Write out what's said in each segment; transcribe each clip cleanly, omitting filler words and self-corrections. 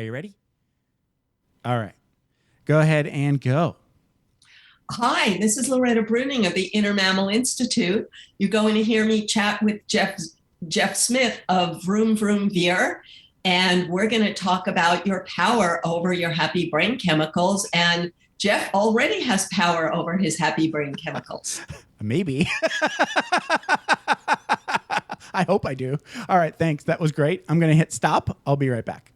Are you ready? All right. Go ahead and go. Hi, this is Loretta Bruning of the Inner Mammal Institute. You're going to hear me chat with Jeff Smith of Vroom, Vroom, Veer, and we're going to talk about your power over your happy brain chemicals. And Jeff already has power over his happy brain chemicals. Maybe. I hope I do. All right, thanks. That was great. I'm going to hit stop. I'll be right back.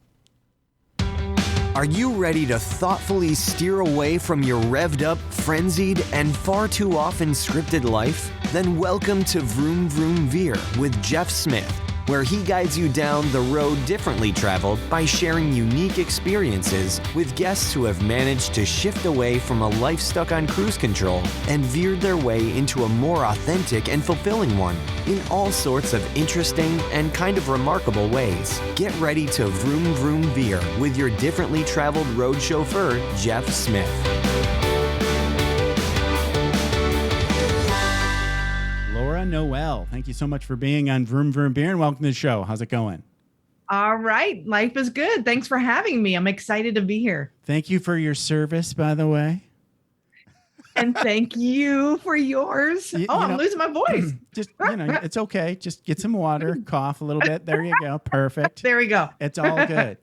Are you ready to thoughtfully steer away from your revved up, frenzied, and far too often scripted life? Then welcome to Vroom Vroom Veer with Jeff Smith, where he guides you down the road differently traveled by sharing unique experiences with guests who have managed to shift away from a life stuck on cruise control and veered their way into a more authentic and fulfilling one in all sorts of interesting and kind of remarkable ways. Get ready to Vroom Vroom Veer with your differently traveled road chauffeur, Jeff Smith. Noel, thank you so much for being on Vroom Vroom Veer and welcome to the show. How's it going? All right. Life is good. Thanks for having me. I'm excited to be here. Thank you for your service, by the way. And thank you for yours. I'm losing my voice. Just, it's okay. Just get some water, cough a little bit. There you go. Perfect. There we go. It's all good.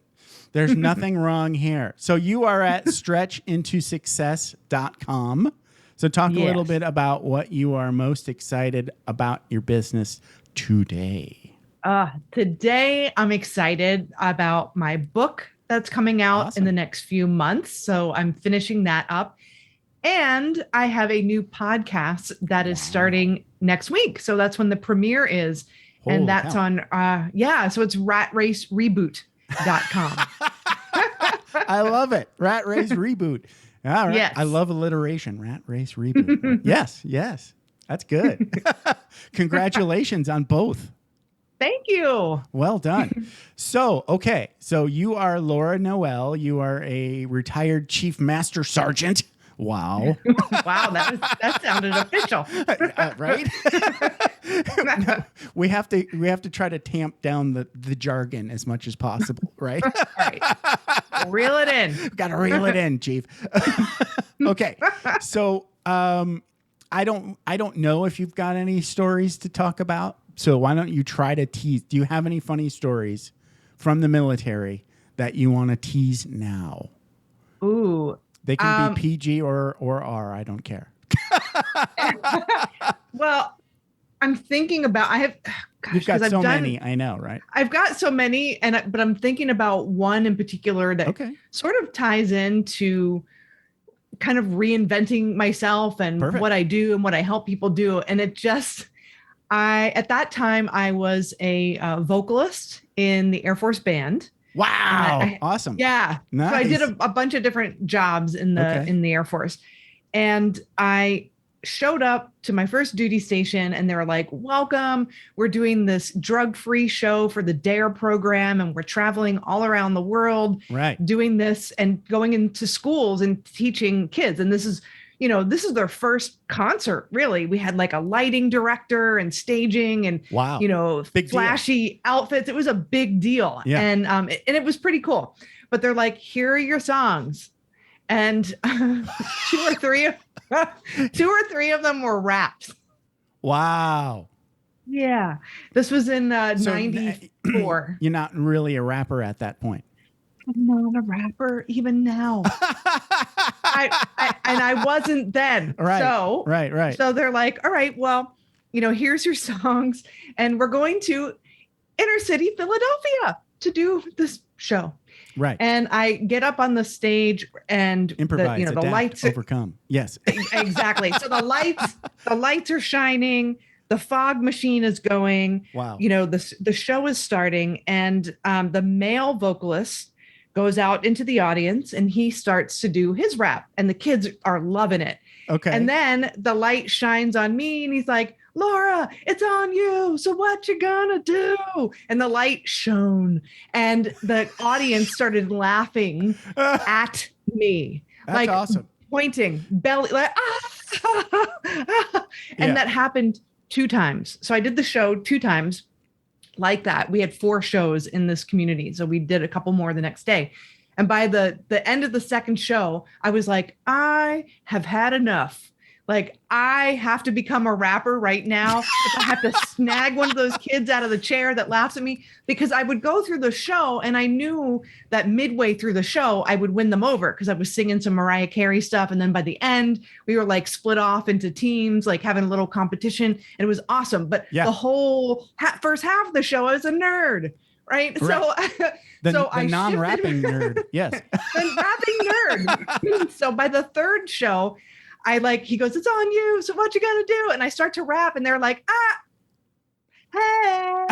There's nothing wrong here. So you are at stretchintosuccess.com. So talk a little bit about what you are most excited about your business today. Today, I'm excited about my book that's coming out in the next few months. So I'm finishing that up. And I have a new podcast that is starting next week. So that's when the premiere is. And that's on, so it's ratracereboot.com. I love it. Rat Race Reboot. All right. Yes. I love alliteration. Rat Race Reboot. Yes. That's good. Congratulations on both. Thank you. Well done. So you are Laura Noel. You are a retired Chief Master Sergeant. Wow. Wow, that sounded official. Right? We have to try to tamp down the jargon as much as possible, right? Right. Reel it in. Got to reel it in, Chief. Okay. So, I don't know if you've got any stories to talk about. So why don't you try to tease? Do you have any funny stories from the military that you want to tease now? Ooh. They can be PG or R. I don't care. Well, I'm thinking about. You've got so many. I know, right? I've got so many, but I'm thinking about one in particular that sort of ties into kind of reinventing myself and what I do and what I help people do. And at that time, I was a vocalist in the Air Force Band. Wow. Awesome. Yeah. Nice. So I did a bunch of different jobs in the Air Force. And I showed up to my first duty station and they were like, welcome. We're doing this drug-free show for the DARE program. And we're traveling all around the world doing this and going into schools and teaching kids. And this is their first concert, really. We had like a lighting director and staging and, big flashy outfits. It was a big deal. Yeah. And it was pretty cool. But they're like, here are your songs. And two or three of them were raps. Wow. Yeah. This was in 94. You're not really a rapper at that point. I'm not a rapper even now. I wasn't then. Right. So, right. So they're like, all right, well, here's your songs. And we're going to inner city Philadelphia to do this show. Right. And I get up on the stage and improvise, the lights overcome. Yes. Exactly. So the lights are shining. The fog machine is going. Wow. The show is starting and the male vocalist goes out into the audience and he starts to do his rap and the kids are loving it. Okay. And then the light shines on me and he's like, Laura, it's on you. So what you gonna do? And the light shone and the audience started laughing at me. That's awesome. Pointing, belly, like, and that happened 2 times. So I did the show 2 times. like that. We had 4 shows in this community. So we did a couple more the next day. And by the end of the second show, I was like, I have had enough. Like, I have to become a rapper right now. If I have to snag one of those kids out of the chair that laughs at me, because I would go through the show and I knew that midway through the show, I would win them over because I was singing some Mariah Carey stuff. And then by the end, we were like split off into teams, like having a little competition. And it was awesome. But the whole first half of the show, I was a nerd. Right. So, the non-rapping nerd. Yes. The rapping nerd. So by the third show, he goes, it's on you. So what you gonna do? And I start to rap and they're like, hey.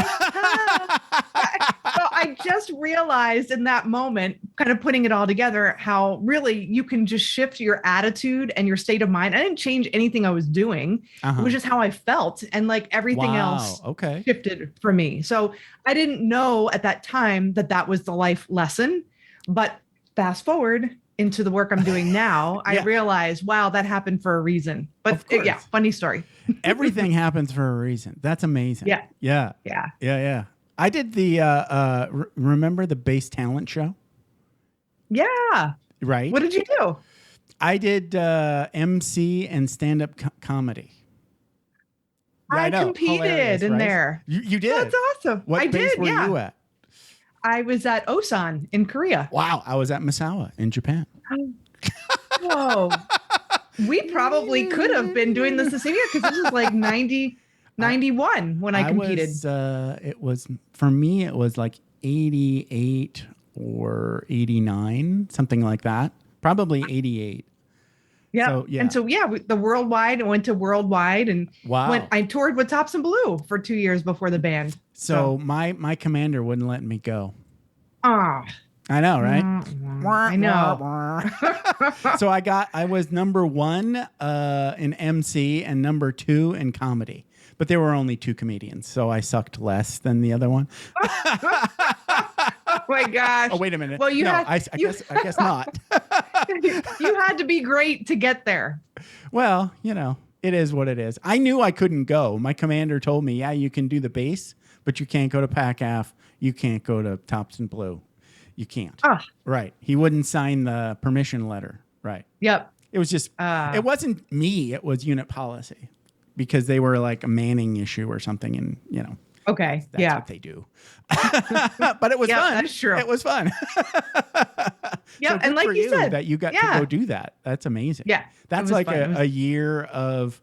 So I just realized in that moment, kind of putting it all together, how really you can just shift your attitude and your state of mind. I didn't change anything I was doing. It was just how I felt. And like everything else shifted for me. So I didn't know at that time that was the life lesson, but fast forward into the work I'm doing now, I realized, wow, that happened for a reason. But funny story. Everything happens for a reason. That's amazing. Yeah. I did the, remember the Bass Talent show? Yeah. Right. What did you do? I did MC and stand-up comedy. Yeah, I competed in there. You did? That's awesome. What base were you at? I was at Osan in Korea. Wow. I was at Misawa in Japan. Whoa. We probably could have been doing this the same year because this was like 91 when I competed. For me, it was like 88 or 89, something like that. Probably 88. Yeah. So, And so, the worldwide, I went to worldwide and I toured with Tops and Blue for 2 years before the band. So my commander wouldn't let me go. Ah. I know, right? I know. So I was number 1 in MC and number 2 in comedy. But there were only 2 comedians, so I sucked less than the other one. Oh my gosh. Oh, wait a minute. Well, I guess not. You had to be great to get there. Well, it is what it is. I knew I couldn't go. My commander told me, yeah, you can do the bass, but you can't go to PACAF. You can't go to Tops and Blue. You can't. Right. He wouldn't sign the permission letter. Right. Yep. It was just, it wasn't me. It was unit policy because they were like a Manning issue or something. And, okay. That's what they do. But it was fun. That's true. It was fun. Yeah. So and like you said, that you got to go do that. That's amazing. Yeah. That's like a year of,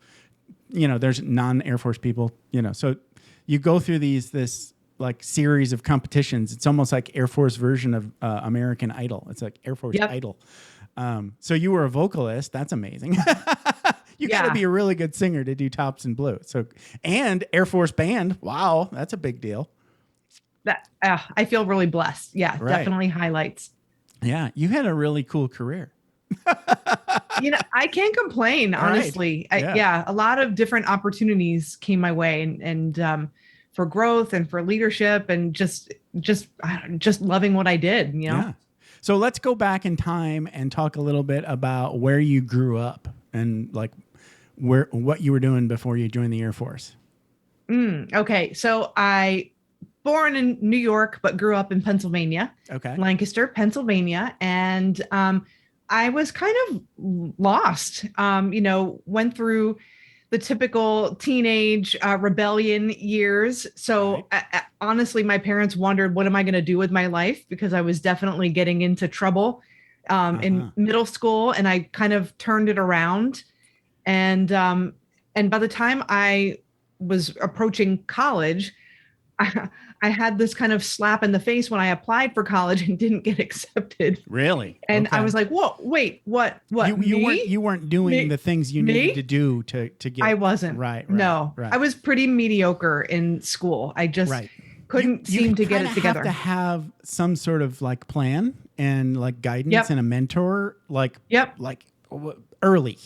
there's non-Air Force people, so you go through this like series of competitions. It's almost like Air Force version of American Idol. It's like Air Force Idol. So you were a vocalist. That's amazing. You got to be a really good singer to do Tops and Blue. So, and Air Force Band. Wow. That's a big deal. That I feel really blessed. Yeah. Right. Definitely highlights. Yeah. You had a really cool career. I can't complain, honestly. Right. A lot of different opportunities came my way and for growth and for leadership and just loving what I did, Yeah. So let's go back in time and talk a little bit about where you grew up and like what you were doing before you joined the Air Force. Okay. So I born in New York, but grew up in Pennsylvania. Okay. Lancaster, Pennsylvania. And I was kind of lost, went through the typical teenage rebellion years. So honestly, my parents wondered, what am I going to do with my life? Because I was definitely getting into trouble in middle school, and I kind of turned it around. And by the time I was approaching college, I had this kind of slap in the face when I applied for college and didn't get accepted. Really? And I was like, whoa, wait, what? You weren't doing the things you needed to do to get. I wasn't. Right. No, I was pretty mediocre in school. I just couldn't seem to get it together. You have to have some sort of like plan and like guidance and a mentor, like early.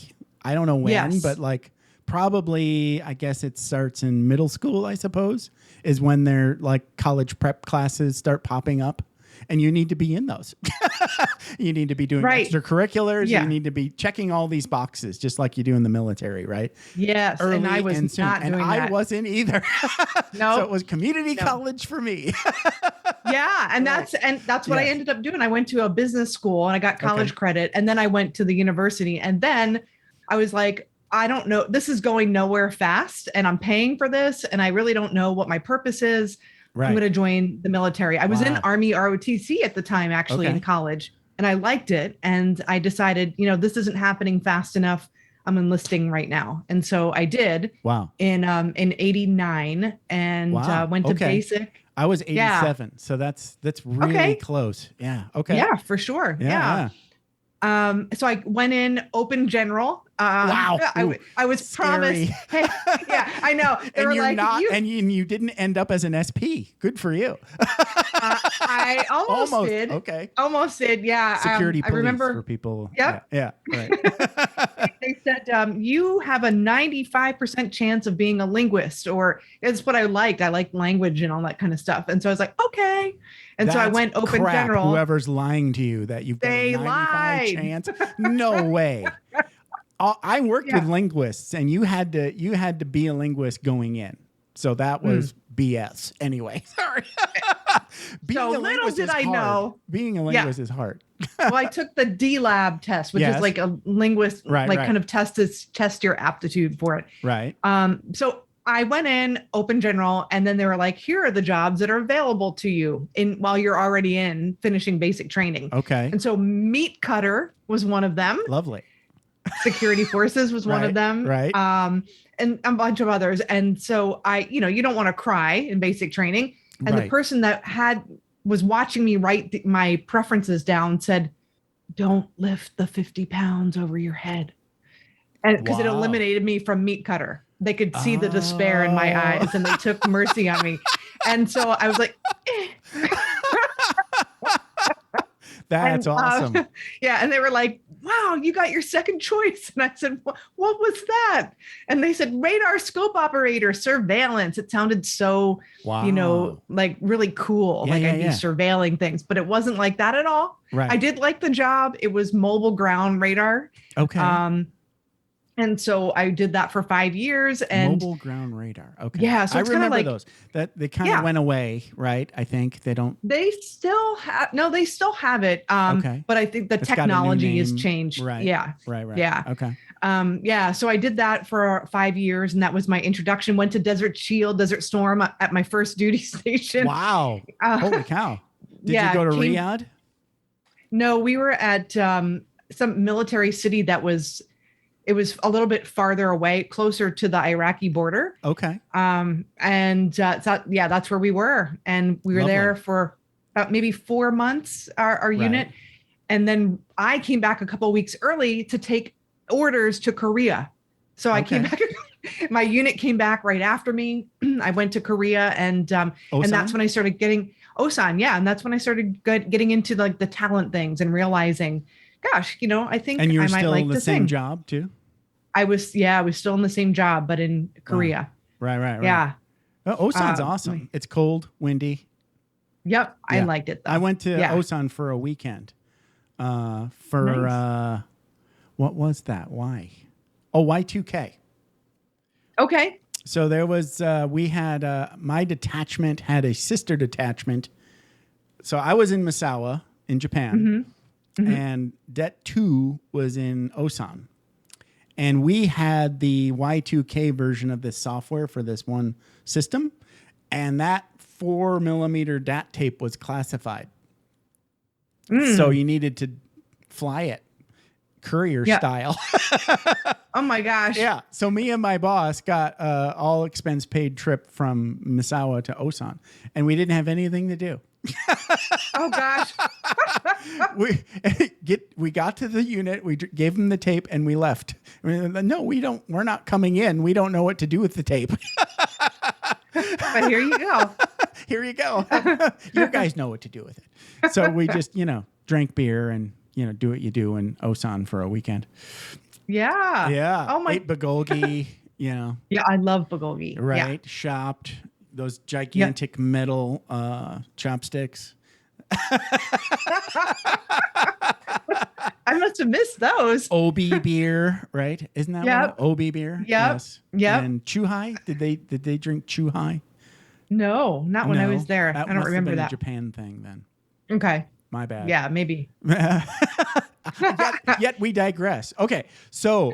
I don't know when, but like probably, I guess it starts in middle school, I suppose, is when their like college prep classes start popping up. and you need to be in those. You need to be doing extracurriculars. Yeah. You need to be checking all these boxes, just like you do in the military, right? Yes, Early and I was and soon. not doing and that. I wasn't either. No, so it was community college for me. Yeah, and that's what I ended up doing. I went to a business school and I got college credit, and then I went to the university, and then I was like, I don't know, this is going nowhere fast, and I'm paying for this, and I really don't know what my purpose is. Right. I'm going to join the military. I was in Army ROTC at the time, actually, in college, and I liked it, and I decided, this isn't happening fast enough. I'm enlisting right now. And so I did in 89 and went to basic. I was 87. So that's really close. Yeah. Okay. Yeah, for sure. Yeah. So I went in open general. Wow. I was promised. Hey, yeah, I know. They were like, and you didn't end up as an SP. Good for you. I almost did. Okay. Almost did. Yeah. Security police I remember for people. Yep. Yeah. Right. They said, you have a 95% chance of being a linguist, or it's what I liked. I liked language and all that kind of stuff. And so I was like, okay. And so I went open general. Whoever's lying to you that you've got a 95 chance. No way. I worked with linguists, and you had to be a linguist going in. So that was BS. Anyway, sorry. So little did I know. Being a linguist is hard. Well, I took the D-Lab test, which is like a linguist, kind of test your aptitude for it. Right. So I went in open general, and then they were like, here are the jobs that are available to you while you're already in finishing basic training. Okay. And so meat cutter was one of them. Lovely. Security forces was one of them. Right. And a bunch of others. And so you don't want to cry in basic training. And the person that was watching me write my preferences down said, don't lift the 50 pounds over your head. And because it eliminated me from meat cutter. They could see the despair in my eyes, and they took mercy on me. And so I was like, That's awesome. Yeah. And they were like, wow, you got your second choice. And I said, what was that? And they said, radar scope operator, surveillance. It sounded so, like really cool. I'd be surveilling things, but it wasn't like that at all. Right. I did like the job. It was mobile ground radar. Okay. And so I did that for 5 years. And mobile ground radar. Okay. Yeah. So I remember those. That they kind of went away, right? I think they don't. They still have. No, they still have it. But I think the technology has changed. Right. Yeah. Right. Yeah. Okay. Yeah. So I did that for 5 years, and that was my introduction. Went to Desert Shield, Desert Storm at my first duty station. Wow. Holy cow. Did you go to Riyadh? No, we were at some military city it was a little bit farther away, closer to the Iraqi border. Okay. That's where we were. And we were there for about maybe 4 months, our unit. And then I came back a couple of weeks early to take orders to Korea. So I came back, my unit came back right after me. I went to Korea, and that's when I started getting Osan. Yeah. And that's when I started getting into like the talent things and realizing, gosh, I think I might like to sing. And you were still in the same job too? I was still in the same job, but in Korea. Right. Yeah. Osan's awesome. It's cold, windy. Yep. I liked it though. I went to Osan for a weekend. What was that? Why? Oh, Y2K. Okay. So there was, we had, my detachment had a sister detachment. So I was in Misawa in Japan, and Det 2 was in Osan. And we had the Y2K version of this software for this one system. And that 4mm DAT tape was classified. So you needed to fly it courier style. Oh my gosh. Yeah. So me and my boss got all expense paid trip from Misawa to Osan, and we didn't have anything to do. Oh gosh. we got to the unit, we gave them the tape, and we left. No, we don't. We're not coming in. We don't know what to do with the tape. But here you go. Here you go. You guys know what to do with it. So we just, drank beer and, do what you do in Osan for a weekend. Yeah. Yeah. Oh my. Ate bulgogi, Yeah, I love bulgogi. Right. Yeah. Shopped those gigantic metal chopsticks. I must have missed those. OB beer, right? Isn't that Yep. one? OB beer? Yep. Yes. Yep. And Chu Hai? Did they drink Chu Hai? No, not when I was there. That I don't must have remember been that. a Japan thing then. Okay. My bad. Yeah, maybe. yet we digress. Okay. So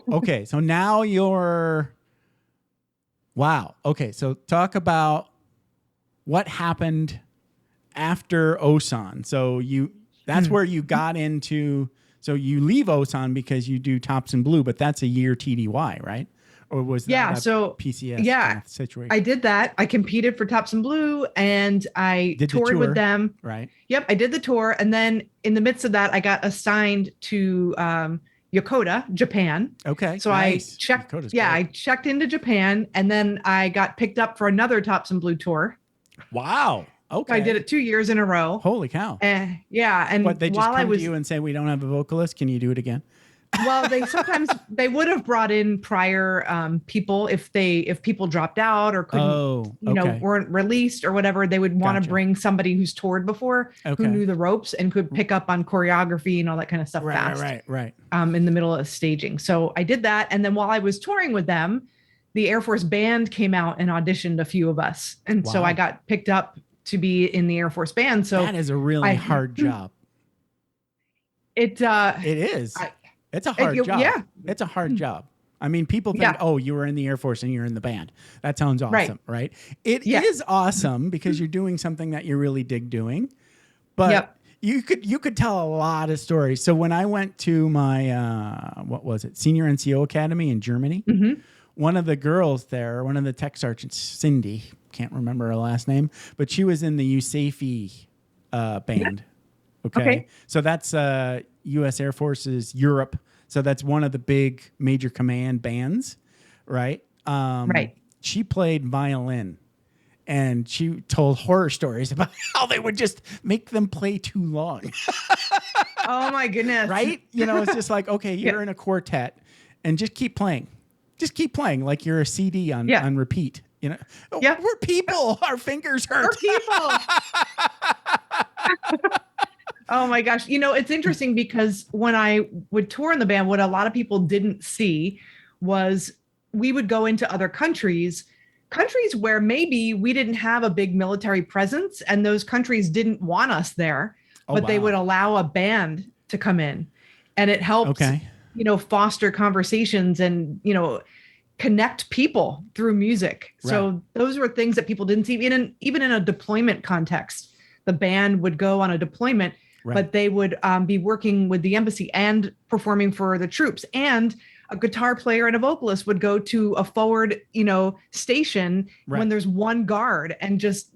now you're wow. Okay. So talk about what happened after Osan. So that's where you got into, so you leave Osan because you do Tops in Blue, but that's a year TDY, right? Or was that a PCS kind of situation? I did that. I competed for Tops in Blue and I toured with them. Right. Yep. I did the tour. And then in the midst of that, I got assigned to Yokota, Japan. Okay. So nice. I checked. Yokota's yeah. great. I checked into Japan and then I got picked up for another Tops in Blue tour. Wow. Okay. So I did it 2 years in a row. Holy cow. Yeah. And But they just come to you and say, we don't have a vocalist. Can you do it again? Well, they would have brought in prior people if people dropped out or couldn't, weren't released or whatever. They would want to bring somebody who's toured before, who knew the ropes and could pick up on choreography and all that kind of stuff fast. Right. In the middle of staging. So I did that, and then while I was touring with them, the Air Force band came out and auditioned a few of us, and so I got picked up to be in the Air Force band. So that is a really hard job. It is. It's a hard job. Yeah. It's a hard job. I mean, people think, oh, you were in the Air Force and you're in the band. That sounds awesome, right? It is awesome because you're doing something that you really dig doing. But you could tell a lot of stories. So when I went to my, Senior NCO Academy in Germany, one of the girls there, one of the tech sergeants, Cindy, can't remember her last name, but she was in the USAFE band. Okay. So that's U.S. Air Force's Europe. So that's one of the big major command bands, right? Right. She played violin, and she told horror stories about how they would just make them play too long. Oh my goodness! Right? It's just like, okay, you're in a quartet, and just keep playing. Just keep playing like you're a CD on repeat. We're people. Our fingers hurt. We're people. Oh my gosh. It's interesting because when I would tour in the band, what a lot of people didn't see was we would go into other countries where maybe we didn't have a big military presence and those countries didn't want us there, but they would allow a band to come in, and it helped, foster conversations and, connect people through music. Right. So those were things that people didn't see. Even in a deployment context, the band would go on a deployment, but they would be working with the embassy and performing for the troops. And a guitar player and a vocalist would go to a forward, station when there's one guard and just,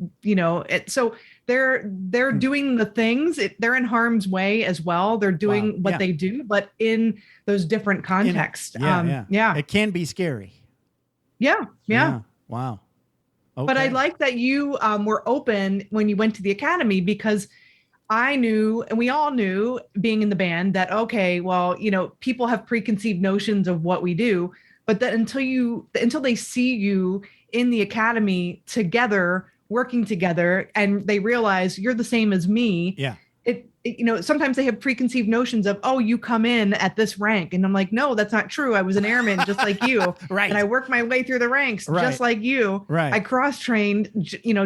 so they're doing the things. They're in harm's way as well. They're doing what they do, but in those different contexts. It can be scary. Yeah. Wow. Okay. But I like that you were open when you went to the academy, because I knew, and we all knew being in the band, that, okay, well, people have preconceived notions of what we do, but that until they see you in the academy together, working together, and they realize you're the same as me. Yeah. Sometimes they have preconceived notions of, oh, you come in at this rank. And I'm like, no, that's not true. I was an airman just like you. Right. And I worked my way through the ranks just like you. Right. I cross-trained,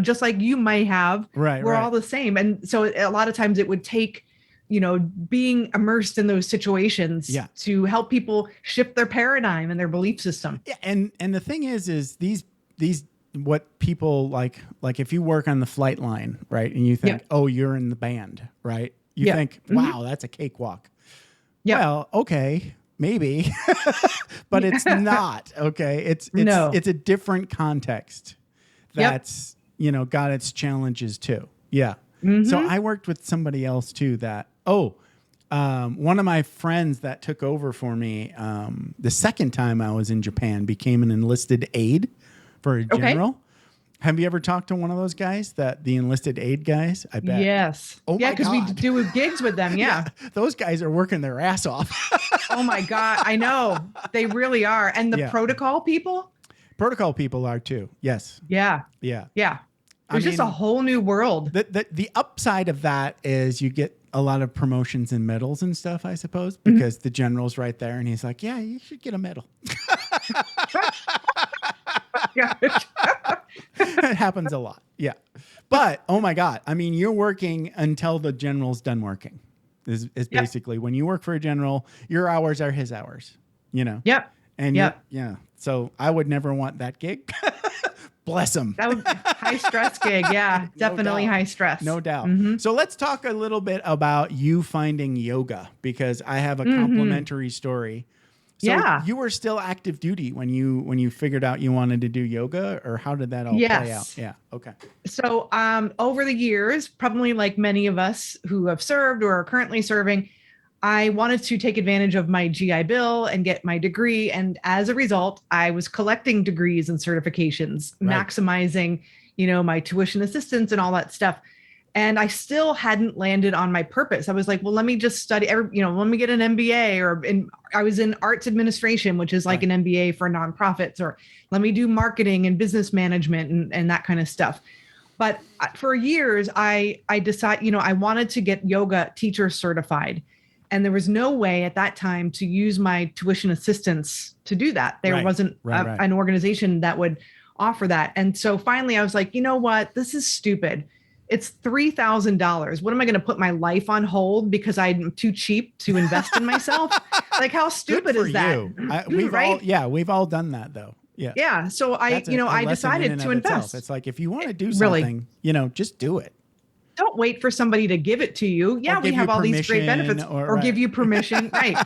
just like you might have. Right. We're all the same. And so a lot of times it would take, being immersed in those situations to help people shift their paradigm and their belief system. Yeah. And the thing is these what people like if you work on the flight line, right? And you think, oh, you're in the band, right? You think, wow, that's a cakewalk. Yeah. Well, okay, maybe, but it's not. Okay. It's a different context that's, got its challenges too. Yeah. Mm-hmm. So I worked with somebody else too that, one of my friends that took over for me the second time I was in Japan became an enlisted aide for a general. Okay. Have you ever talked to one of those guys, the enlisted aide guys? I bet. Yes. Oh yeah, because we do gigs with them. Yeah. Those guys are working their ass off. Oh my God. I know. They really are. And the protocol people? Protocol people are too. Yes. Yeah. Yeah. Yeah. It's just a whole new world. The upside of that is you get a lot of promotions and medals and stuff, I suppose, because the general's right there and he's like, yeah, you should get a medal. It happens a lot. Yeah. But, oh my God. I mean, you're working until the general's done working is basically when you work for a general, your hours are his hours, you know? Yep. And yeah. So I would never want that gig. Bless him. That would high stress gig. Yeah, definitely high stress. No doubt. So let's talk a little bit about you finding yoga because I have a complimentary story. So you were still active duty when you figured out you wanted to do yoga, or how did that all play out? Yeah. Okay. So over the years, probably like many of us who have served or are currently serving, I wanted to take advantage of my GI Bill and get my degree. And as a result, I was collecting degrees and certifications, maximizing, my tuition assistance and all that stuff. And I still hadn't landed on my purpose. I was like, well, let me just study, let me get an MBA, I was in arts administration, which is like an MBA for nonprofits, or let me do marketing and business management and that kind of stuff. But for years, I decided, I wanted to get yoga teacher certified. And there was no way at that time to use my tuition assistance to do that. There wasn't an organization that would offer that. And so finally I was like, you know what, this is stupid. It's $3,000. What am I going to put my life on hold because I'm too cheap to invest in myself? Like, how stupid is that? We've all done that though. Yeah. Yeah. So I decided to invest. It's like, if you want to do something, just do it. Don't wait for somebody to give it to you. Yeah, we have all these great benefits or give you permission. Right.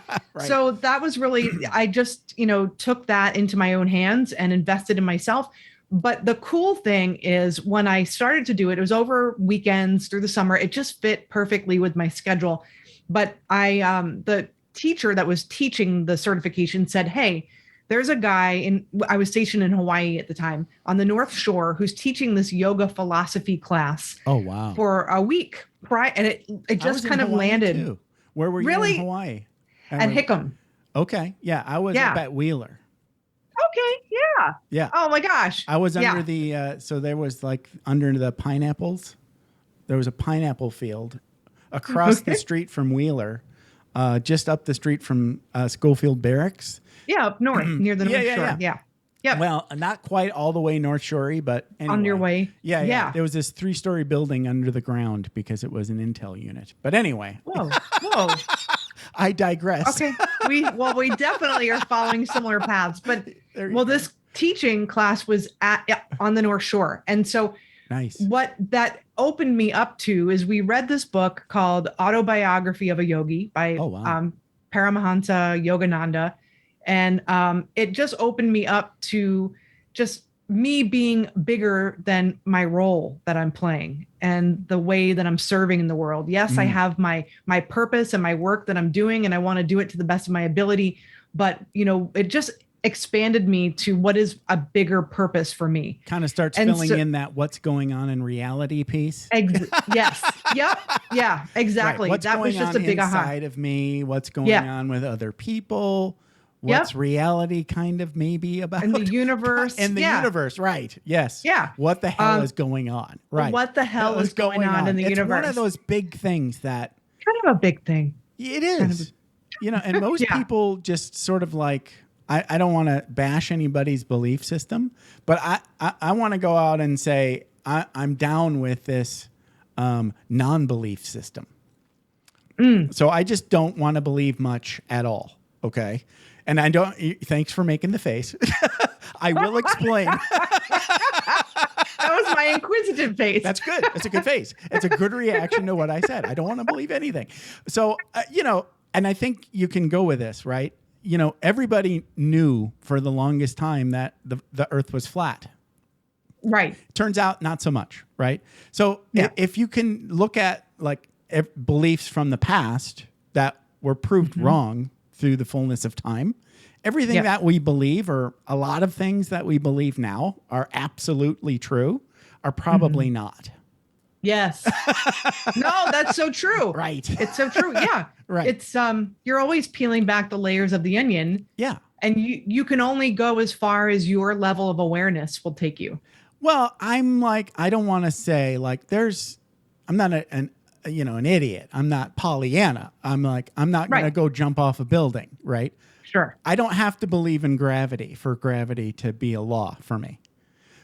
So that was really, I just, took that into my own hands and invested in myself. But the cool thing is when I started to do it, it was over weekends through the summer. It just fit perfectly with my schedule. But the teacher that was teaching the certification said, hey, there's a guy I was stationed in Hawaii at the time on the North Shore who's teaching this yoga philosophy class. Oh, wow. For a week. And it just kind of landed. Too. Where were you in Hawaii? At Hickam. Okay. Yeah. I was up at Wheeler. Okay. Yeah. Yeah. Oh my gosh. I was under so there was like under the pineapples. There was a pineapple field across the street from Wheeler, just up the street from Schofield Barracks. Yeah, up north near the North Shore. Yeah. Yep. Well, not quite all the way North Shore, but anyway. On your way. Yeah. There was this 3-story building under the ground because it was an Intel unit. But anyway. Whoa. I digress. Okay. We definitely are following similar paths. But this teaching class was on the North Shore. And so nice. What that opened me up to is we read this book called Autobiography of a Yogi by Paramahansa Yogananda. And it just opened me up to just me being bigger than my role that I'm playing and the way that I'm serving in the world. Yes, I have my purpose and my work that I'm doing, and I want to do it to the best of my ability. But, it just expanded me to what is a bigger purpose for me. Kind of starts filling in that what's going on in reality piece. Yes. Yep. Yeah, exactly. What's that was just a big inside of me. What's going on with other people. What's reality kind of maybe about? In the universe. In the universe, right. Yes. Yeah. What the hell is going on? Right. What the hell is going on in the universe? It's one of those big things that... Kind of a big thing. It is. And most people just sort of like... I don't want to bash anybody's belief system, but I want to go out and say I'm down with this non-belief system. So I just don't want to believe much at all. Okay. And I don't, thanks for making the face. I will explain. That was my inquisitive face. That's good. It's a good face. It's a good reaction to what I said. I don't want to believe anything. So, and I think you can go with this, right? Everybody knew for the longest time that the earth was flat. Right. Turns out not so much, right? So if you can look at like beliefs from the past that were proved wrong through the fullness of time, everything that we believe, or a lot of things that we believe now are absolutely true, are probably not. Yes. No, that's so true. Right. It's so true. Yeah. Right. It's you're always peeling back the layers of the onion. Yeah. And you can only go as far as your level of awareness will take you. Well, I'm like, I don't want to say like I'm not an idiot. I'm not Pollyanna. I'm like, I'm not going to go jump off a building, right? Sure. I don't have to believe in gravity for gravity to be a law for me.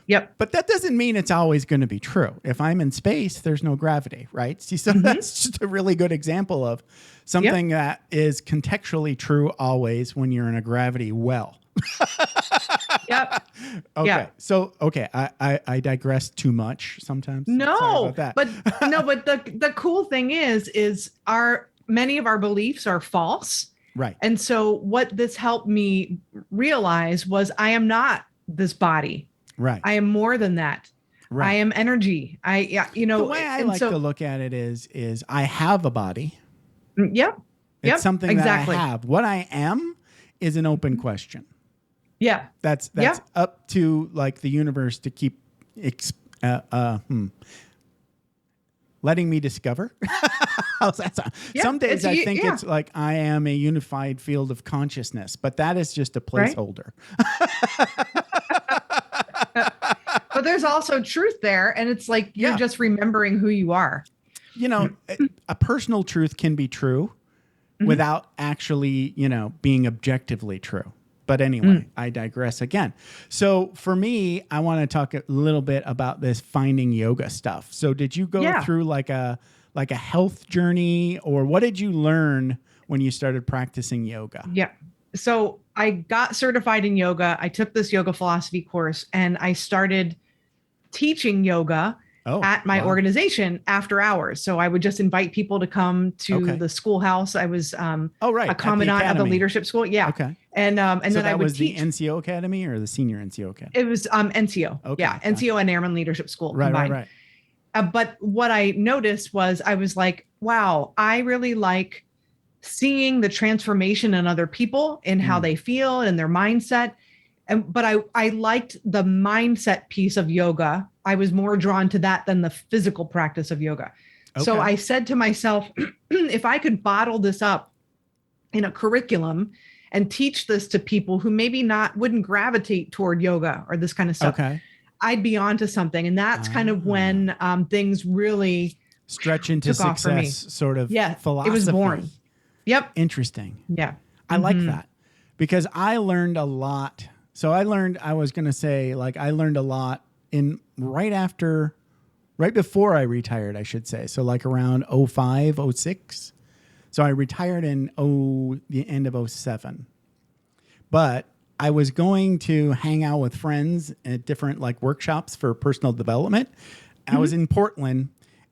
Yep. But that doesn't mean it's always going to be true. If I'm in space, there's no gravity, right? See, so that's just a really good example of something that is contextually true always when you're in a gravity well. Yep. Okay. Yeah. So, okay. I digress too much sometimes. Sorry No, about that. but the cool thing is many of our beliefs are false. Right. And so what this helped me realize was I am not this body. Right. I am more than that. Right. I am energy. The way I like to look at it is I have a body. Yep. It's something that I have. What I am is an open question. Yeah. That's up to like the universe to keep letting me discover. How's that sound? Yeah, some days I think it's like I am a unified field of consciousness, but that is just a placeholder. But there's also truth there, and it's like you're just remembering who you are. You know, a personal truth can be true without actually, being objectively true. But anyway, I digress again. So for me, I want to talk a little bit about this finding yoga stuff. So did you go through like a health journey, or what did you learn when you started practicing yoga? Yeah. So I got certified in yoga. I took this yoga philosophy course and I started teaching yoga at my organization after hours. So I would just invite people to come to the schoolhouse. I was a commandant of the leadership school. Yeah. Okay. And so then I would teach. The NCO Academy or the Senior NCO Academy? It was NCO. Okay. Yeah. NCO and Airman Leadership School combined. Right. But what I noticed was I was like, wow, I really like seeing the transformation in other people and how they feel and their mindset. But I liked the mindset piece of yoga. I was more drawn to that than the physical practice of yoga. Okay. So I said to myself, if I could bottle this up in a curriculum and teach this to people who maybe wouldn't gravitate toward yoga or this kind of stuff, I'd be onto something. And that's kind of when things really stretch into success sort of philosophy. It was born. Yep. Interesting. Yeah. I like that because I learned a lot. So I learned a lot right before I retired, I should say. So like around 05, 06. So I retired in the end of 07. But I was going to hang out with friends at different like workshops for personal development. I was in Portland,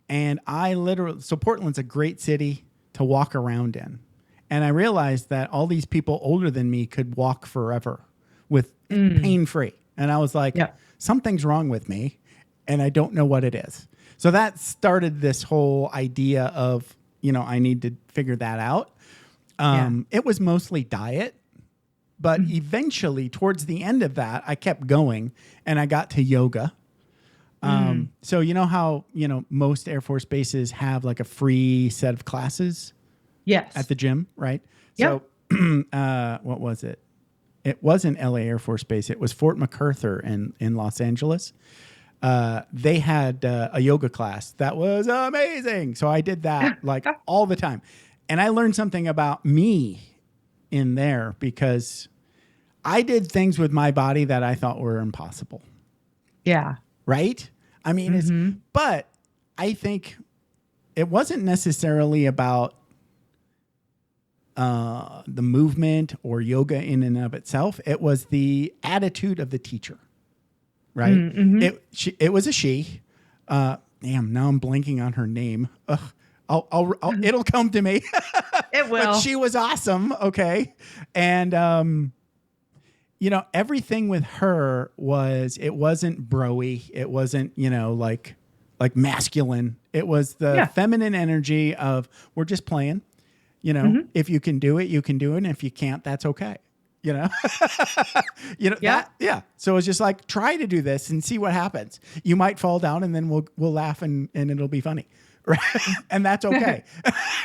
and so Portland's a great city to walk around in. And I realized that all these people older than me could walk forever with pain-free. And I was like, something's wrong with me, and I don't know what it is. So that started this whole idea of, I need to figure that out. It was mostly diet, but eventually towards the end of that, I kept going and I got to yoga. So you know how, most Air Force bases have like a free set of classes at the gym, right? Yep. So what was it? It wasn't LA Air Force Base. It was Fort MacArthur in Los Angeles. They had a yoga class that was amazing. So I did that like all the time. And I learned something about me in there because I did things with my body that I thought were impossible. Yeah. Right? I mean, but I think it wasn't necessarily about the movement or yoga in and of itself. It was the attitude of the teacher, right? It was a she. Damn, now I'm blanking on her name. I'll it'll come to me. It will. But she was awesome. Okay. And, everything with her it wasn't broy. It wasn't, like masculine. It was the feminine energy of we're just playing. If you can do it, you can do it. And if you can't, that's okay. That. So it's just like, try to do this and see what happens. You might fall down and then we'll laugh and it'll be funny. Right. And that's okay.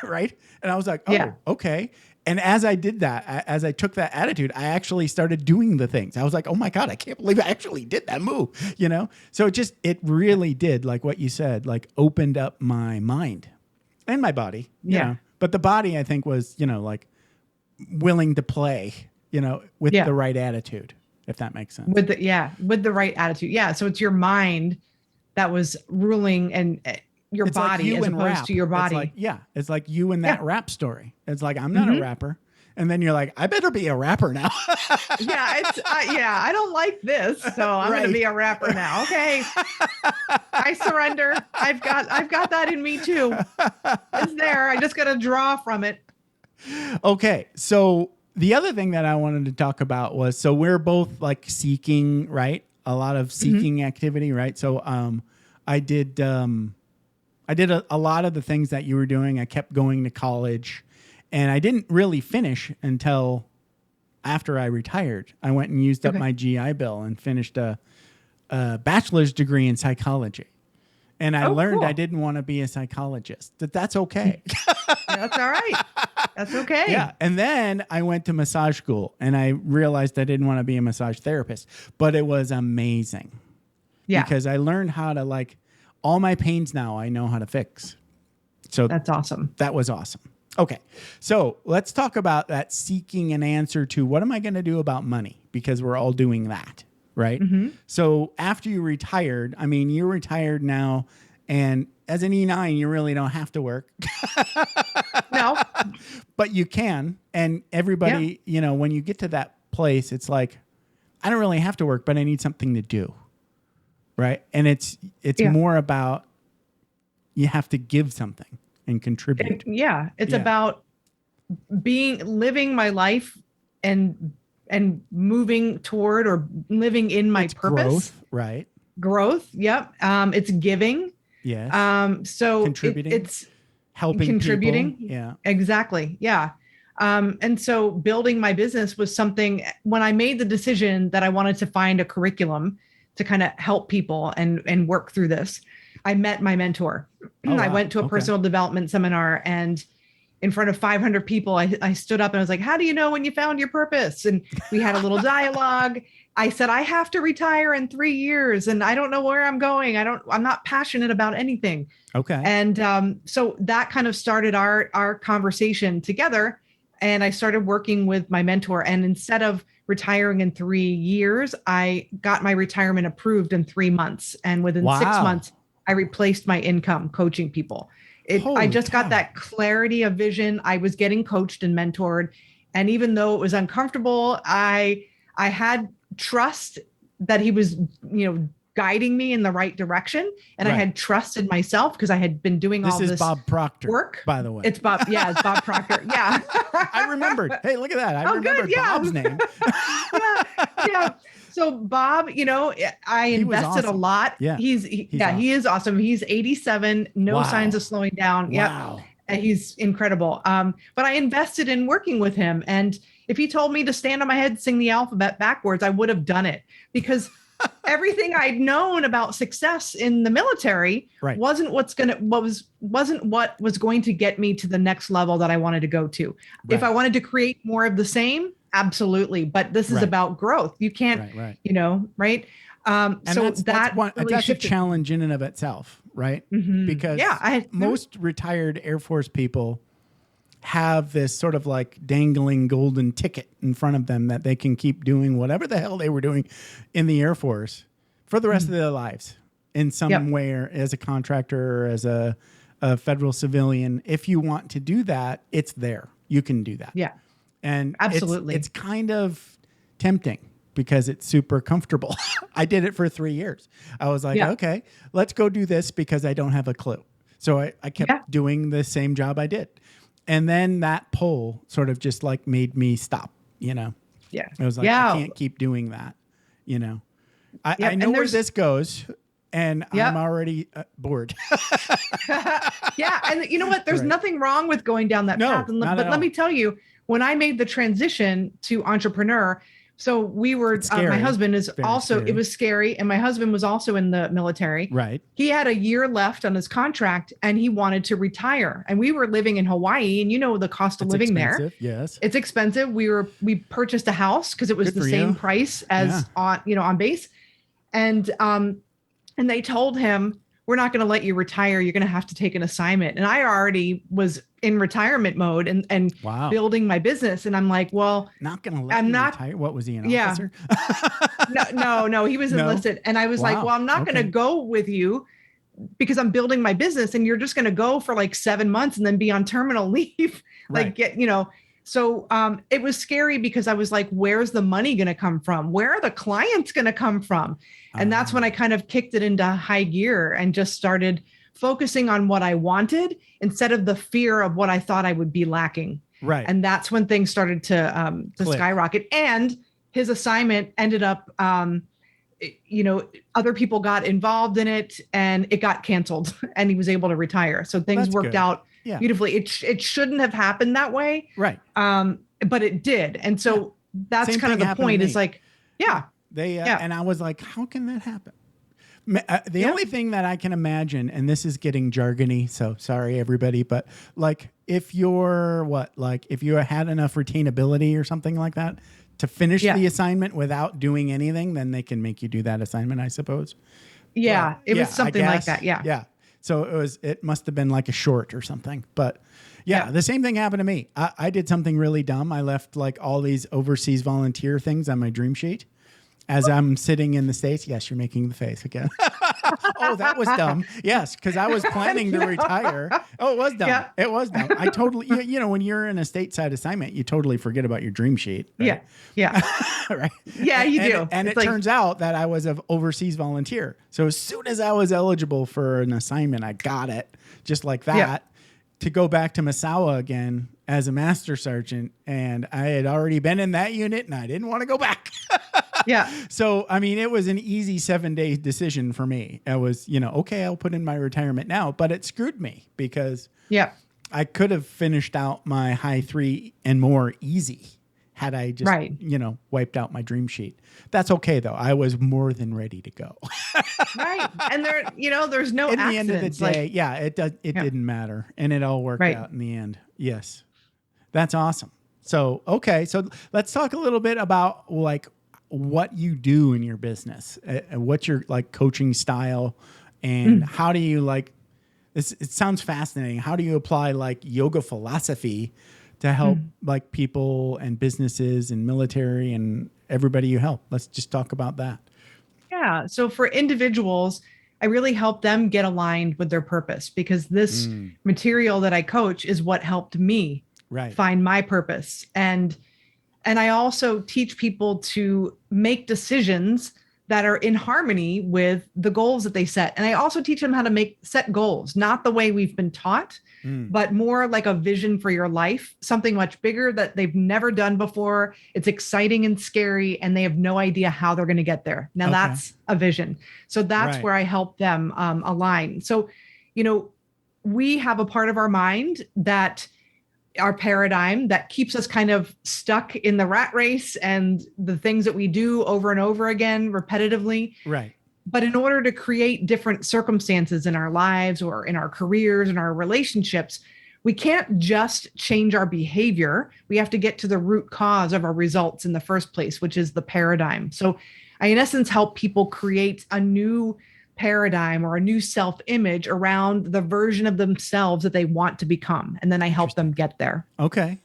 Right. And I was like, okay. And as I did that, as I took that attitude, I actually started doing the things. I was like, oh my God, I can't believe I actually did that move, you know? So it really did, like what you said, like opened up my mind and my body, you know? But the body, I think, was, you know, like willing to play, you know, with the right attitude, if that makes sense. With the right attitude. Yeah. So it's your mind that was ruling and your body as opposed to your body. It's like you in that rap story. It's like, I'm not a rapper. And then you're like, I better be a rapper now. I don't like this, so I'm going to be a rapper now. Okay. I surrender. I've got that in me too. It's there. I just got to draw from it. Okay. So the other thing that I wanted to talk about was, so we're both like seeking, right? A lot of seeking activity, right? So I did a lot of the things that you were doing. I kept going to college, and I didn't really finish until after I retired. I went and used up my GI Bill and finished a bachelor's degree in psychology. And I learned I didn't want to be a psychologist. That's okay. That's all right. That's okay. Yeah. And then I went to massage school, and I realized I didn't want to be a massage therapist, but it was amazing. Yeah. Because I learned how to, like, all my pains now I know how to fix. So that's awesome. That was awesome. Okay. So let's talk about that seeking an answer to what am I going to do about money? Because we're all doing that, right? So after you retired, I mean, you're retired now, and as an E9, you really don't have to work. No. But you can. And everybody, you know, when you get to that place, it's like, I don't really have to work, but I need something to do. Right. And it's more about, you have to give something and contribute. It's about living my life and moving toward or living in my purpose. Growth, right. Growth. Yep. It's giving. Yes. So contributing. It's helping contributing. People. Yeah. Exactly. Yeah. And so building my business was something, when I made the decision that I wanted to find a curriculum to kind of help people and work through this, I met my mentor. I went to a personal development seminar, and in front of 500 people, I stood up and I was like, how do you know when you found your purpose? And we had a little dialogue. I said, I have to retire in 3 years, and I don't know where I'm going. I'm not passionate about anything. Okay. And so that kind of started our conversation together. And I started working with my mentor, and instead of retiring in 3 years, I got my retirement approved in 3 months. And within 6 months, I replaced my income coaching people. I just got that clarity of vision. I was getting coached and mentored. And even though it was uncomfortable, I had trust that he was, guiding me in the right direction. And I had trusted myself because I had been doing all this Bob Proctor work. By the way. It's Bob. Yeah, it's Bob Proctor. Yeah. I remembered. Hey, look at that. I remembered Bob's name. Yeah. So Bob, I invested a lot. Yeah. He is awesome. He's 87, no signs of slowing down. Wow. Yep. And he's incredible. But I invested in working with him. And if he told me to stand on my head, sing the alphabet backwards, I would have done it, because everything I'd known about success in the military wasn't what was going to get me to the next level that I wanted to go to. Right. If I wanted to create more of the same, absolutely. But this is about growth. You can't, right. And so that's a challenge in and of itself, right? Mm-hmm. Because most retired Air Force people have this sort of like dangling golden ticket in front of them that they can keep doing whatever the hell they were doing in the Air Force for the rest of their lives in some way, or as a contractor or as a federal civilian. If you want to do that, it's there. You can do that. Yeah. And absolutely. It's kind of tempting because it's super comfortable. I did it for 3 years. I was like, okay, let's go do this because I don't have a clue. So I kept doing the same job I did. And then that pull sort of just like made me stop, Yeah. I was like, I can't keep doing that, I know where this goes, and I'm already bored. And you know what? There's nothing wrong with going down that path. But let me tell you, when I made the transition to entrepreneur, So we were, my husband is also, it was scary. And my husband was also in the military. Right. He had a year left on his contract and he wanted to retire. And we were living in Hawaii, and you know, the cost of living there. Yes. It's expensive. We purchased a house because it was the same price as on base. And they told him, we're not going to let you retire. You're going to have to take an assignment. And I already was in retirement mode and building my business. And I'm like, well, not going to let you retire. What was he, an officer? No, he was enlisted. And I was like, well, I'm not going to go with you because I'm building my business, and you're just going to go for like 7 months and then be on terminal leave. So it was scary because I was like, where's the money going to come from? Where are the clients going to come from? And that's when I kind of kicked it into high gear and just started focusing on what I wanted instead of the fear of what I thought I would be lacking. Right. And that's when things started to skyrocket. And his assignment ended up, other people got involved in it and it got canceled and he was able to retire. So things worked out beautifully. It shouldn't have happened that way. Right. But it did. And so that's Same kind of the point is like, and I was like, how can that happen? The only thing that I can imagine, and this is getting jargony, so sorry everybody, but like if you're if you had enough retainability or something like that to finish the assignment without doing anything, then they can make you do that assignment, I suppose. Yeah, it was something like that. Yeah. Yeah. So it must have been like a short or something, but the same thing happened to me. I did something really dumb. I left like all these overseas volunteer things on my dream sheet. As I'm sitting in the States, yes, you're making the face again. Oh, that was dumb. Yes, because I was planning to retire. Oh, it was dumb. Yeah. It was dumb. I totally, when you're in a stateside assignment, you totally forget about your dream sheet. Right? Yeah. Right. Yeah, you do. And it turns out that I was an overseas volunteer. So as soon as I was eligible for an assignment, I got it just like that to go back to Misawa again as a master sergeant. And I had already been in that unit and I didn't want to go back. Yeah. So, I mean, it was an easy 7-day decision for me. I was, okay, I'll put in my retirement now, but it screwed me because I could have finished out my high 3 and more easy had I just, wiped out my dream sheet. That's okay though. I was more than ready to go. Right. And there's no in accidents. the end of the day, it didn't matter. And it all worked out in the end. Yes. That's awesome. So, okay. So let's talk a little bit about like what you do in your business, what's your like coaching style, and how do you like this? It sounds fascinating. How do you apply like yoga philosophy to help like people and businesses and military and everybody you help? Let's just talk about that. Yeah. So for individuals, I really help them get aligned with their purpose because this material that I coach is what helped me find my purpose. And I also teach people to make decisions that are in harmony with the goals that they set. And I also teach them how to set goals, not the way we've been taught, but more like a vision for your life, something much bigger that they've never done before. It's exciting and scary, and they have no idea how they're going to get there. Now that's a vision. So that's where I help them align. So, we have a part of our mind that our paradigm that keeps us kind of stuck in the rat race and the things that we do over and over again repetitively. Right. But in order to create different circumstances in our lives or in our careers and our relationships, we can't just change our behavior. We have to get to the root cause of our results in the first place, which is the paradigm. So I, in essence, help people create a new paradigm or a new self-image around the version of themselves that they want to become. And then I help them get there. Okay.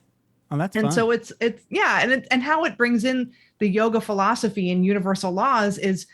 Oh, that's and fun. So it's and how it brings in the yoga philosophy and universal laws is,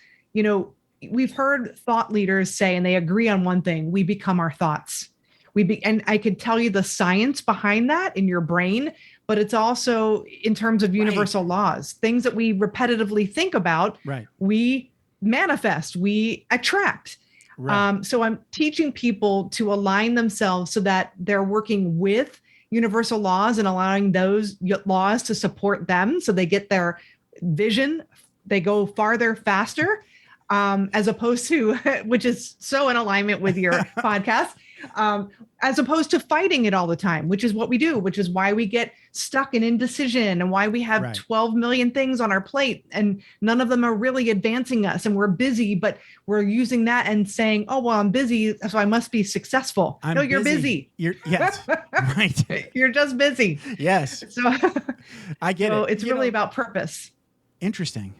we've heard thought leaders say, and they agree on one thing: we become our thoughts. And I could tell you the science behind that in your brain, but it's also in terms of universal laws, things that we repetitively think about. Right. We manifest, we attract. Right. So I'm teaching people to align themselves so that they're working with universal laws and allowing those laws to support them so they get their vision, they go farther, faster, as opposed to, which is so in alignment with your podcast, As opposed to fighting it all the time, which is what we do, which is why we get stuck in indecision and why we have 12 million things on our plate and none of them are really advancing us. And we're busy, but we're using that and saying, oh, well, I'm busy, so I must be successful. No, you're busy. Yes, right. You're just busy. Yes. So I get it. It's really about purpose. Interesting.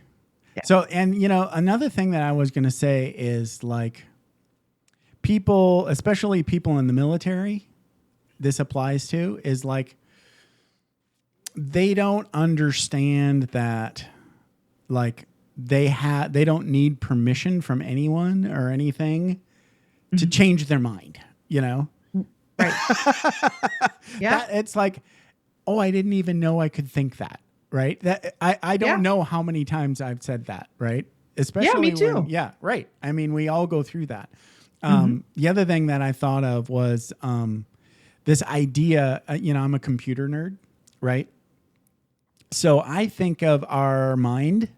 Yeah. So, and another thing that I was going to say is like people, especially people in the military, this applies to, is like they don't understand that like they don't need permission from anyone or anything to change their mind, Right. Yeah. It's like, oh, I didn't even know I could think that. Right. That I don't know how many times I've said that. Right. Especially me too. Right. I mean, we all go through that. The other thing that I thought of was this idea, I'm a computer nerd. Right. So I think of our mind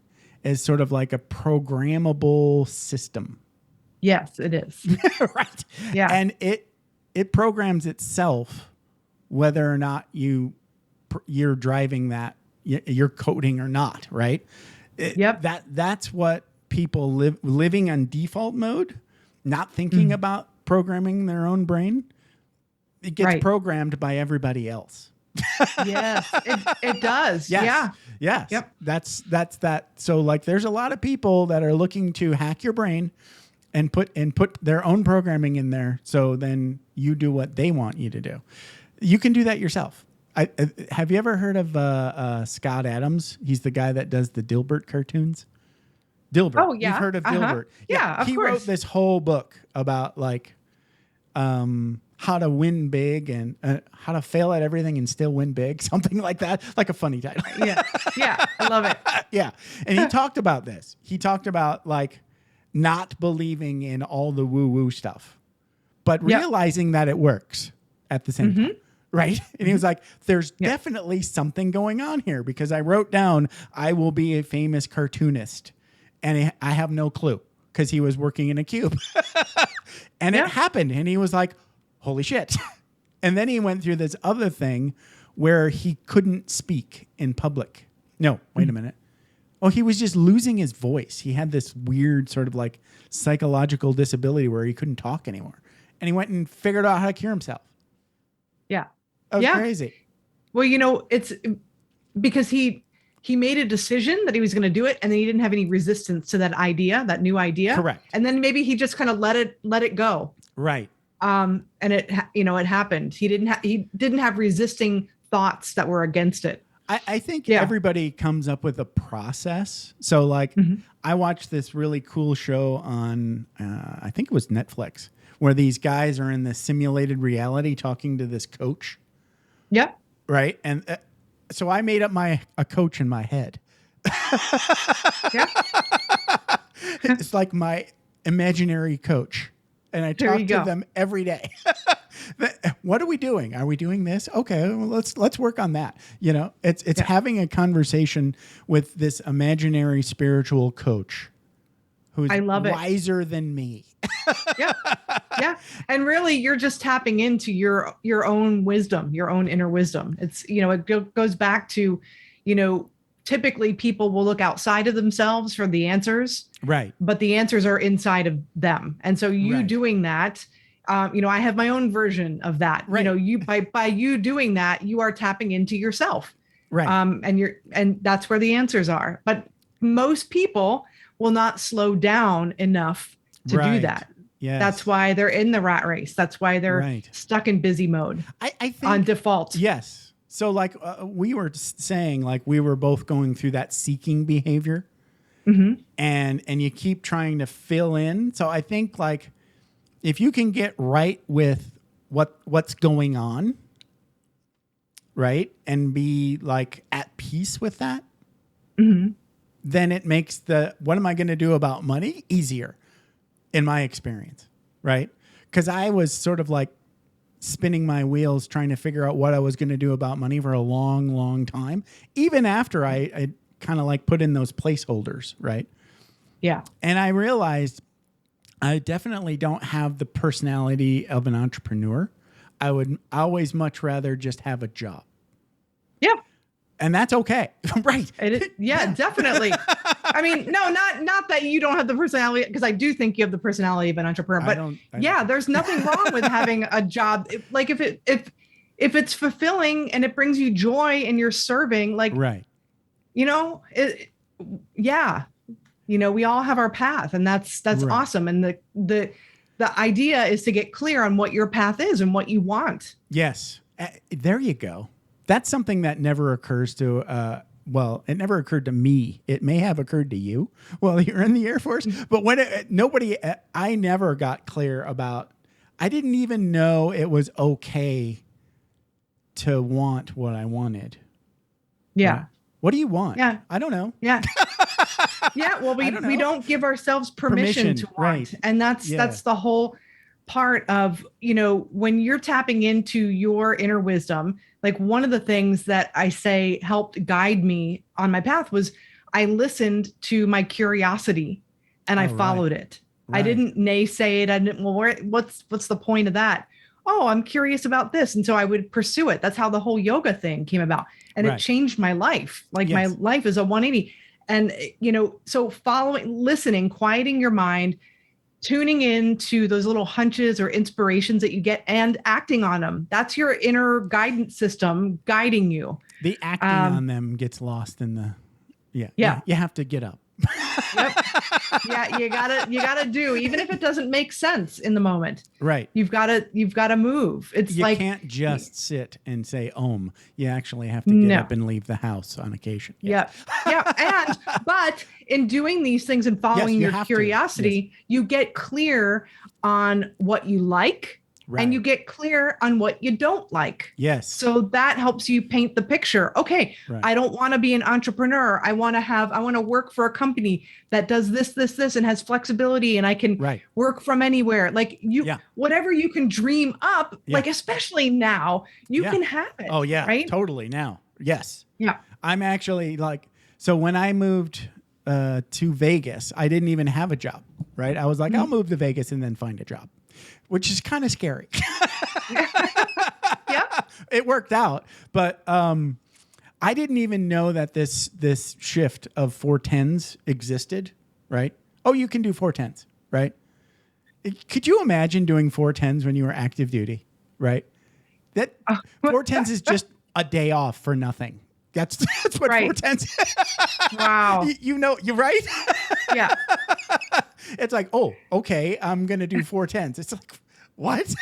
as sort of like a programmable system. Yes, it is. Right. Yeah. And it programs itself whether or not you're driving that, you're coding or not, right? Yep. That's what people living on default mode, not thinking about programming their own brain. It gets programmed by everybody else. Yes, it does. Yes. Yeah. Yes. Yep. That's that. So like there's a lot of people that are looking to hack your brain and put their own programming in there. So then you do what they want you to do. You can do that yourself. Have you ever heard of Scott Adams? He's the guy that does the Dilbert cartoons. Dilbert. Oh, yeah. You've heard of Dilbert. Yeah, of he course. wrote this whole book about like how to win big and how to fail at everything and still win big, something like that, like a funny title. Yeah, I love it. Yeah. And he talked about this. He talked about like not believing in all the woo-woo stuff, but realizing that it works at the same time. Right. And he was like, there's definitely something going on here because I wrote down, I will be a famous cartoonist. And I have no clue because he was working in a cube. And it happened. And he was like, holy shit. And then he went through this other thing where he couldn't speak in public. No, wait a minute. Oh, he was just losing his voice. He had this weird sort of like psychological disability where he couldn't talk anymore. And he went and figured out how to cure himself. Yeah. That was crazy. Well, it's because he made a decision that he was going to do it, and then he didn't have any resistance to that idea, that new idea. Correct. And then maybe he just kind of let it go. Right. And it happened. He didn't have resisting thoughts that were against it. I think everybody comes up with a process. So like I watched this really cool show on, I think it was Netflix, where these guys are in this simulated reality talking to this coach. Yep. Right. And so I made up a coach in my head. Yeah. It's like my imaginary coach. And I talk to them every day. What are we doing? Are we doing this? Okay, well, let's work on that. It's having a conversation with this imaginary spiritual coach who's wiser than me. Yeah. And really, you're just tapping into your own wisdom, your own inner wisdom. It's, it goes back to, typically people will look outside of themselves for the answers. Right. But the answers are inside of them. And so you doing that, I have my own version of that. Right. By you doing that, you are tapping into yourself. Right. And that's where the answers are. But most people will not slow down enough to do that. Yes. That's why they're in the rat race. That's why they're stuck in busy mode. I think on default. Yes. So like we were saying, like we were both going through that seeking behavior, and you keep trying to fill in. So I think like if you can get right with what's going on, right, and be like at peace with that, then it makes the what am I going to do about money easier, in my experience, right? Because I was sort of like spinning my wheels trying to figure out what I was going to do about money for a long, long time, even after I kind of like put in those placeholders, right? Yeah. And I realized I definitely don't have the personality of an entrepreneur. I would always much rather just have a job. Yeah. And that's okay. Right. Yeah, definitely. I mean, no, not that you don't have the personality, because I do think you have the personality of an entrepreneur, but there's nothing wrong with having a job. Like if it's fulfilling and it brings you joy and you're serving, like, right. We all have our path, and that's right. Awesome. And the idea is to get clear on what your path is and what you want. Yes. There you go. That's something that never occurs to, it never occurred to me. It may have occurred to you while you're in the Air Force, but I never got clear about, I didn't even know it was okay to want what I wanted. Yeah. Right? What do you want? Yeah. I don't know. Yeah. Yeah. Well, we don't give ourselves permission to want. Right. And that's the whole part of, when you're tapping into your inner wisdom. Like, one of the things that I say helped guide me on my path was I listened to my curiosity and I followed it. Right. I didn't naysay it. I didn't, what's the point of that? Oh, I'm curious about this. And so I would pursue it. That's how the whole yoga thing came about. And it changed my life. Like, my life is a 180. And, so listening, quieting your mind, tuning into those little hunches or inspirations that you get and acting on them. That's your inner guidance system guiding you. The acting on them gets lost in the, you have to get up. Yep. Yeah. You gotta do, even if it doesn't make sense in the moment. Right. You've got to move. It's you can't just sit and say Om. You actually have to get up and leave the house on occasion. Yeah. Yeah. But in doing these things and following your curiosity, you get clear on what you like. Right. And you get clear on what you don't like. Yes. So that helps you paint the picture. Okay, I don't want to be an entrepreneur. I want to work for a company that does this, and has flexibility, and I can work from anywhere. Like whatever you can dream up, like especially now, you can have it. Oh yeah, right? Totally now. Yes. Yeah. I'm actually so when I moved to Vegas, I didn't even have a job, right? I was like, I'll move to Vegas and then find a job. Which is kind of scary. Yeah, it worked out, but I didn't even know that this shift of 410s existed. Right? Oh, you can do 410s, right? Could you imagine doing 410s when you were active duty? Right? That 410s is just a day off for nothing. That's what 410s. Wow. You're right. Yeah. It's like, oh, okay, I'm going to do 410s. It's like, what?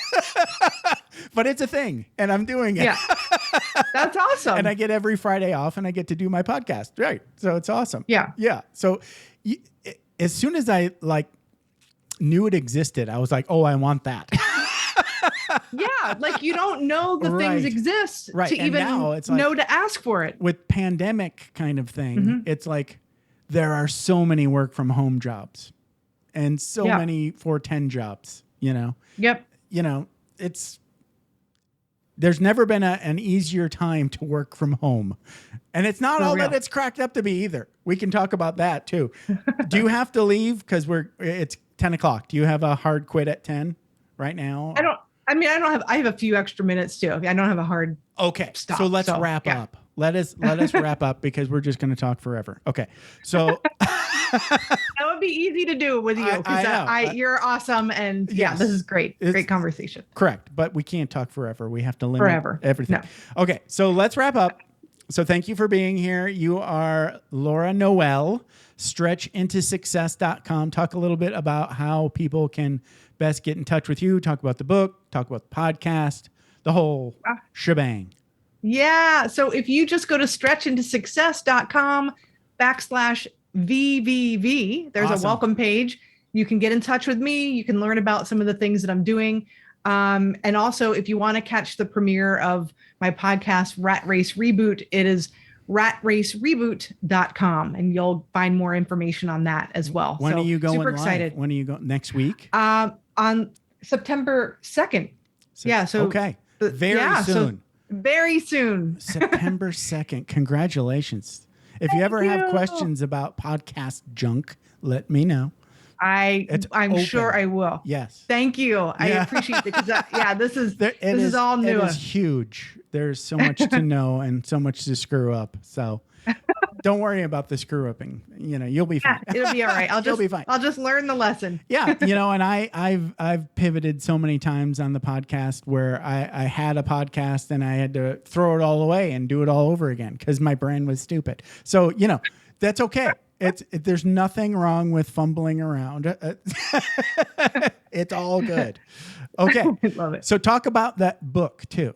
But it's a thing, and I'm doing it. Yeah. That's awesome. And I get every Friday off, and I get to do my podcast. Right. So it's awesome. Yeah. Yeah. So as soon as I knew it existed, I was like, oh, I want that. Yeah, like you don't know the things exist to even know to ask for it. With pandemic kind of thing, it's like there are so many work from home jobs and so many 410 jobs, Yep. There's never been an easier time to work from home. And it's not all that it's cracked up to be either. We can talk about that too. Do you have to leave because it's 10 o'clock? Do you have a hard quit at 10 right now? I have a few extra minutes too. I don't have a hard stop. So let's wrap up. Let us wrap up because we're just going to talk forever. Okay. So that would be easy to do with you because you're awesome. And this is great. Great conversation. Correct. But we can't talk forever. We have to limit everything. No. Okay. So let's wrap up. So thank you for being here. You are Laura Noel, stretchintosuccess.com. Talk a little bit about how people can best get in touch with you, talk about the book, talk about the podcast, the whole shebang. Yeah. So if you just go to stretchintosuccess.com/VVV, there's a welcome page. You can get in touch with me. You can learn about some of the things that I'm doing. And also, if you want to catch the premiere of my podcast, Rat Race Reboot, it is ratracereboot.com, and you'll find more information on that as well. When are you going super live? Excited. When are you going? Next week? On September 2nd. Very soon. Very soon. September 2nd. Congratulations. If you ever have questions about podcast junk, let me know. I'm sure I will. Yes. Thank you. I appreciate it because this is all new. It is huge. There's so much to know and so much to screw up. So don't worry about the screw upping. You'll be fine. It'll be all right. You'll be fine. I'll just learn the lesson. Yeah. And I've pivoted so many times on the podcast where I had a podcast and I had to throw it all away and do it all over again because my brain was stupid. So, that's okay. There's nothing wrong with fumbling around. It's all good. Okay. I love it. So talk about that book too.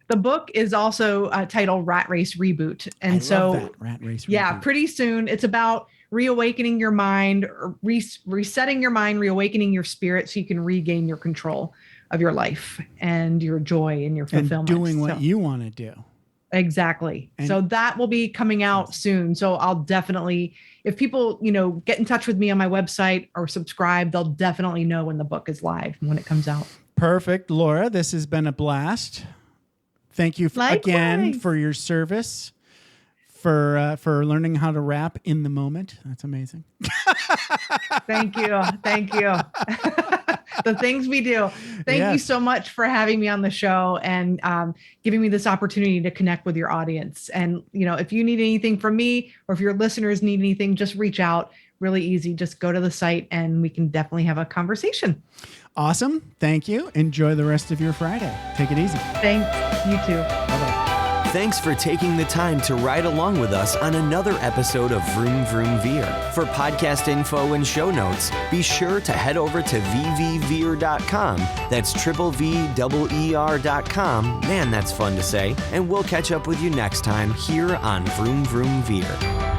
The book is also titled Rat Race Reboot. And love that. Rat Race Reboot. Yeah, pretty soon. It's about reawakening your mind, or resetting your mind, reawakening your spirit so you can regain your control of your life and your joy and your fulfillment. And doing what you want to do. Exactly. So that will be coming out soon. So I'll definitely, if people, get in touch with me on my website or subscribe, they'll definitely know when the book is live and when it comes out. Perfect. Laura, this has been a blast. Thank you again for your service, for learning how to rap in the moment. That's amazing. Thank you. Thank you. The things we do. Thank you so much for having me on the show and giving me this opportunity to connect with your audience. And, if you need anything from me or if your listeners need anything, just reach out. Really easy. Just go to the site and we can definitely have a conversation. Awesome. Thank you. Enjoy the rest of your Friday. Take it easy. Thanks. You too. Bye-bye. Thanks for taking the time to ride along with us on another episode of Vroom Vroom Veer. For podcast info and show notes, be sure to head over to vvveer.com. That's VVER.com. Man, that's fun to say. And we'll catch up with you next time here on Vroom Vroom Veer.